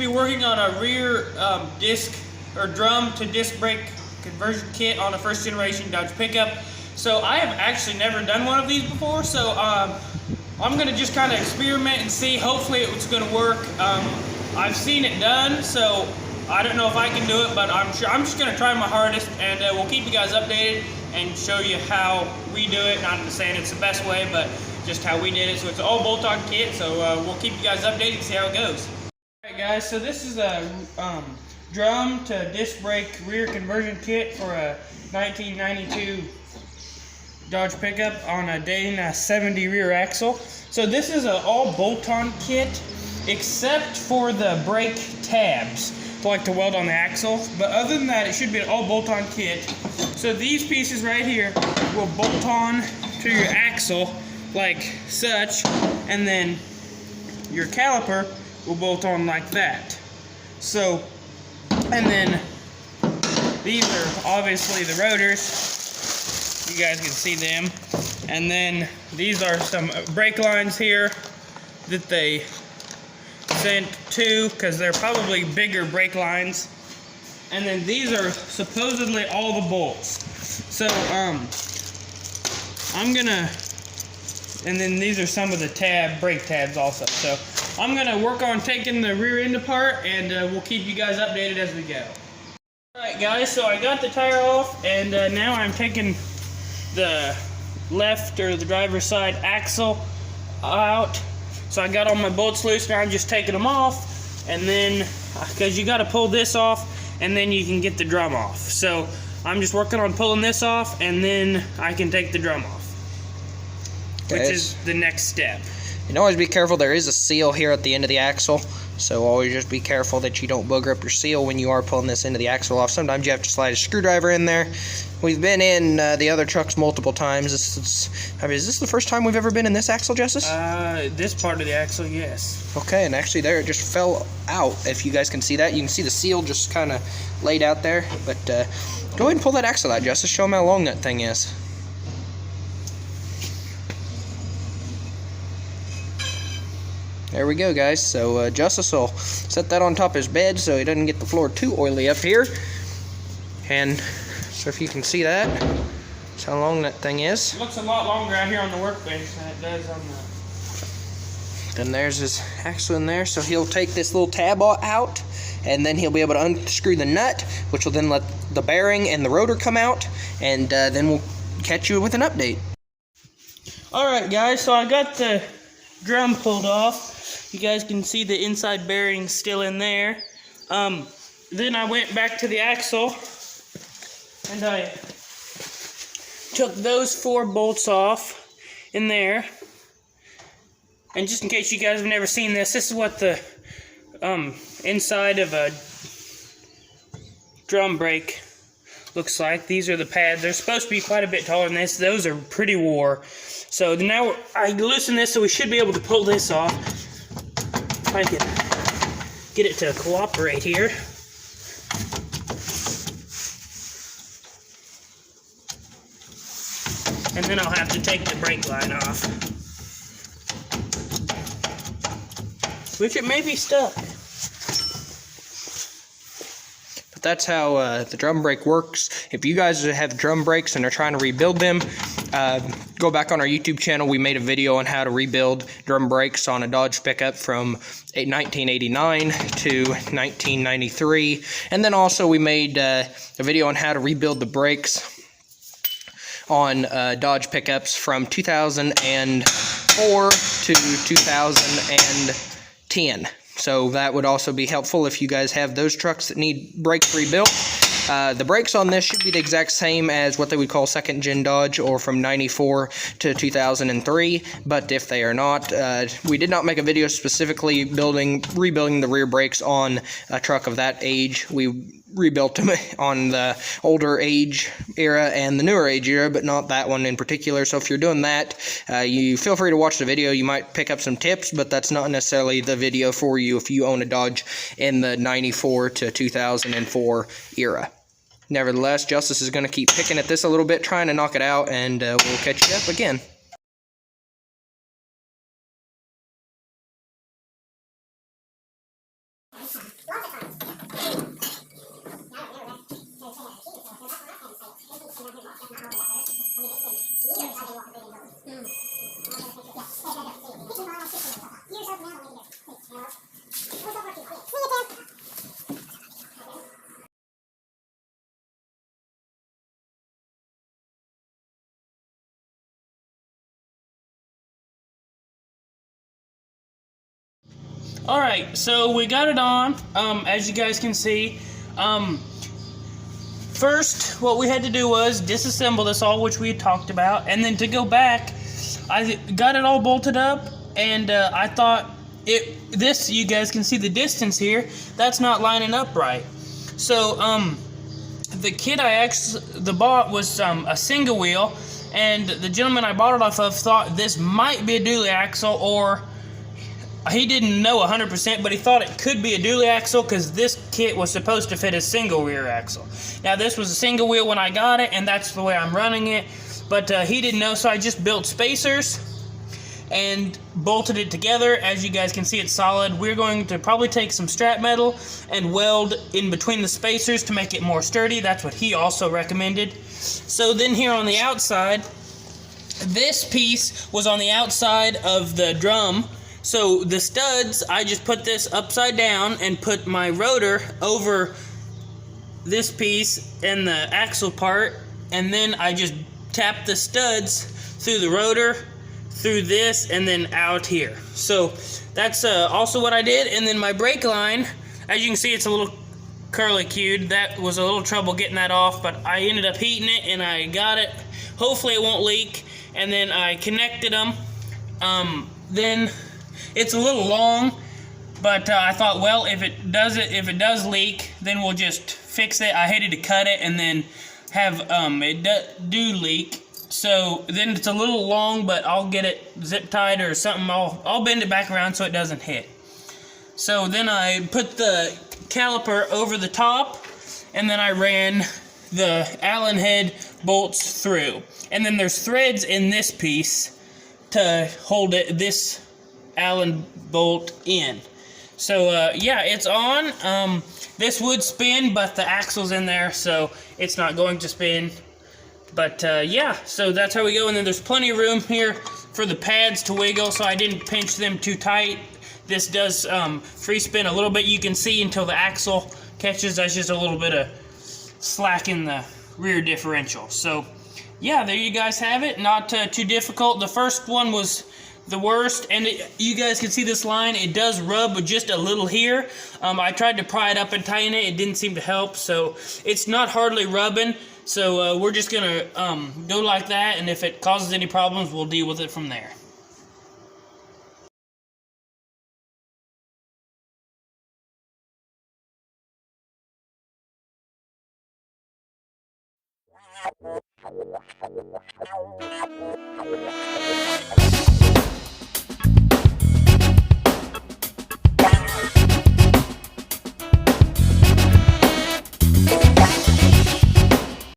be working on a rear disc or drum to disc brake conversion kit on a first generation Dodge pickup. So I have actually never done one of these before, so I'm gonna just kind of experiment and see. Hopefully it's gonna work. I've seen it done, so I don't know if I can do it, but I'm just gonna try my hardest, and we'll keep you guys updated and show you how we do it. Not saying it's the best way, but just how we did it. So it's an all bolt-on kit, so we'll keep you guys updated and see how it goes. Alright guys, so this is a drum to disc brake rear conversion kit for a 1992 Dodge pickup on a Dana 70 rear axle. So this is an all bolt-on kit, except for the brake tabs to like to weld on the axle. But other than that, it should be an all bolt-on kit. So these pieces right here will bolt on to your axle like such, and then your caliper will bolt on like that. So, and then these are obviously the rotors. You guys can see them. And then these are some brake lines here that they sent to, because they're probably bigger brake lines. And then these are supposedly all the bolts. So, and then these are some of the brake tabs also. So I'm gonna work on taking the rear end apart, and we'll keep you guys updated as we go. Alright guys, so I got the tire off, and now I'm taking the left, or the driver's side axle out. So I got all my bolts loose, now I'm just taking them off, and then, because you gotta pull this off, and then you can get the drum off. So I'm just working on pulling this off, and then I can take the drum off. Which is the next step. And always be careful, there is a seal here at the end of the axle, so always just be careful that you don't booger up your seal when you are pulling this end of the axle off. Sometimes you have to slide a screwdriver in there. We've been in the other trucks multiple times. Is this the first time we've ever been in this axle, Justice? This part of the axle, yes. Okay, and actually there it just fell out. If you guys can see that, you can see the seal just kind of laid out there. But go ahead and pull that axle out, Justice. Show them how long that thing is. There we go, guys. So Justice will set that on top of his bed so he doesn't get the floor too oily up here. And so if you can see that, that's how long that thing is. It looks a lot longer out here on the workbench than it does on the... Then there's his axle in there. So he'll take this little tab out, and then he'll be able to unscrew the nut, which will then let the bearing and the rotor come out, and then we'll catch you with an update. Alright guys, so I got the drum pulled off. You guys can see the inside bearings still in there. Then I went back to the axle, and I took those 4 bolts off in there. And just in case you guys have never seen this, this is what the inside of a drum brake looks like. These are the pads. They're supposed to be quite a bit taller than this. Those are pretty wore. So now I loosen this, so we should be able to pull this off. If I can get it to cooperate here. And then I'll have to take the brake line off, which it may be stuck. But that's how the drum brake works. If you guys have drum brakes and are trying to rebuild them, go back on our YouTube channel. We made a video on how to rebuild drum brakes on a Dodge pickup from 1989 to 1993. And then also we made a video on how to rebuild the brakes on Dodge pickups from 2004 to 2010. So that would also be helpful if you guys have those trucks that need brakes rebuilt. The brakes on this should be the exact same as what they would call second gen Dodge, or from 94 to 2003, but if they are not, we did not make a video specifically rebuilding the rear brakes on a truck of that age. We rebuilt them on the older age era and the newer age era, but not that one in particular. So if you're doing that, you feel free to watch the video. You might pick up some tips, but that's not necessarily the video for you if you own a Dodge in the 94 to 2004 era. Nevertheless, Justice is going to keep picking at this a little bit, trying to knock it out, and we'll catch you up again. All right, so we got it on. As you guys can see, first what we had to do was disassemble this all, which we had talked about, and then to go back, I got it all bolted up, and I thought this, you guys can see the distance here, that's not lining up right. So the kit I actually bought was a single wheel, and the gentleman I bought it off of thought this might be a dually axle, or he didn't know 100%, but he thought it could be a dually axle because this kit was supposed to fit a single rear axle. Now this was a single wheel when I got it, and that's the way I'm running it, but he didn't know, so I just built spacers and bolted it together. As you guys can see, it's solid. We're going to probably take some strap metal and weld in between the spacers to make it more sturdy. That's what he also recommended. So then here on the outside, this piece was on the outside of the drum. So the studs, I just put this upside down and put my rotor over this piece and the axle part, and then I just tap the studs through the rotor, through this, and then out here. So that's also what I did. And then my brake line, as you can see, it's a little curly-cued. That was a little trouble getting that off, but I ended up heating it and I got it. Hopefully it won't leak. And then I connected them. Then it's a little long, but I thought, well, if it does leak, then we'll just fix it. I hated to cut it and then have it do leak. So then it's a little long, but I'll get it zip tied or something. I'll bend it back around so it doesn't hit. So then I put the caliper over the top, and then I ran the Allen head bolts through. And then there's threads in this piece to hold this Allen bolt in. So yeah, it's on. This would spin, but the axle's in there, so it's not going to spin. But yeah, so that's how we go. And then there's plenty of room here for the pads to wiggle, so I didn't pinch them too tight. This does free spin a little bit. You can see until the axle catches. That's just a little bit of slack in the rear differential. So yeah, there you guys have it. Not too difficult. The first one was the worst, and you guys can see this line. It does rub just a little here. I tried to pry it up and tighten it. It didn't seem to help, so it's not hardly rubbing. So we're just gonna go like that, and if it causes any problems, we'll deal with it from there.